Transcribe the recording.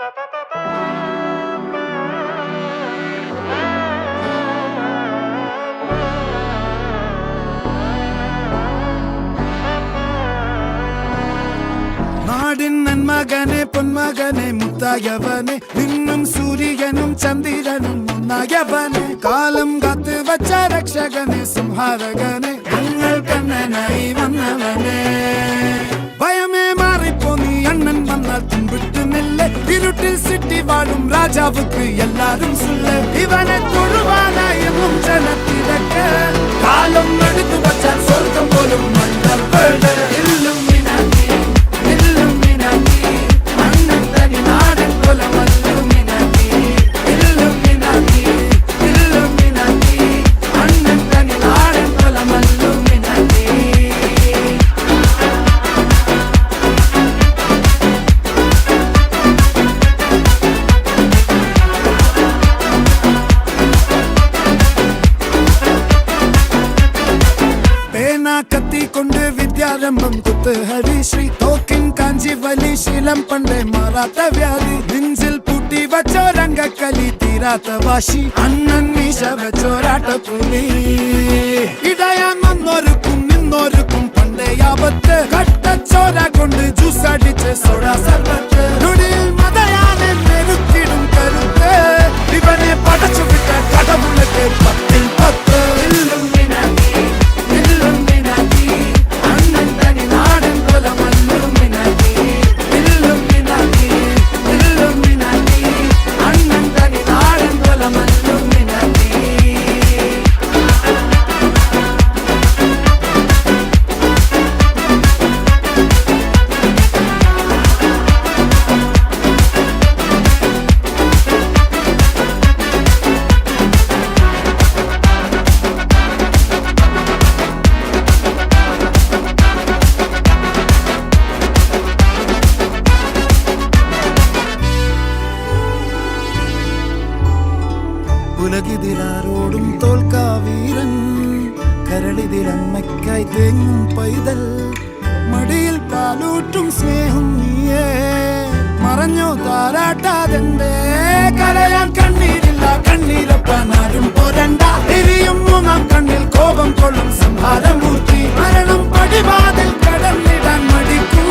നാടിൻ നന്മകനെ പൊന്മകനെ മുത്തായവനെ നിന്നും സൂര്യനും ചന്ദ്രനും ഒന്നായവനെ കാലം കാത്ത് വച്ച രക്ഷകനെ സംഹാരകനെ ഞങ്ങൾ കണ്ണനായി വന്നവനെ ഭയമേ മാറിപ്പോ നീ അണ്ണൻ വന്നാൽ തുമ്പിട്ട് നെല്ല് ഇരുട്ടിൽ സിറ്റി വാഴും രാജാവുക്ക് എല്ലാരും സുല്ല് ഇവനെ തൊഴുവാനായി ജനത്തിരക്ക് കാലം എടുത്തു വച്ചാൽ സ്വർഗം പോലും മണ്ണപ്പേട് കത്തിക്കൊണ്ട് വിദ്യാരംഭം കുത്ത് ഹരിശ്രീ തോക്കിൻ കാഞ്ചി വലി ശീലം പണ്ടേ മാറാത്ത വ്യാധി നെഞ്ചിൽ പൂട്ടി വച്ചോരംഗക്കലി തീരാത്ത വാശി അണ്ണൻ മീശ വെച്ചോരാട്ട പുലി ഇടയാൻ വന്നോർക്കും നിന്നോർക്കും പണ്ടേ ആപത്ത് കട്ടച്ചോര കൊണ്ട് ജ്യൂസ് അടിച്ച് സോഡ സർബത്ത് നൊടിയിൽ മതയാനെ മെരുക്കിടും കരുത്ത് ഇവനെ പടച്ചു വിട്ട കടവുള്ളക്ക് 10-10 ഉലകിതിരാരോടും തോൽക്കാവീരൻ കരളിതിരമ്മയ്ക്കായി തേങ്ങും പൈതൽ മടിയിൽ പാലൂറ്റും സ്നേഹം നീയേ മറഞ്ഞോ താരാട്ടാതെന്റെ കരയാൻ കണ്ണീരില്ല കണ്ണീരപ്പാനാരും പോരണ്ട എരിയും മൂന്നാം കണ്ണിൽ കോപം കൊള്ളും സംഹാരമൂർത്തി മരണം പടിവാതിൽ കടന്നിടാൻ മടിക്കും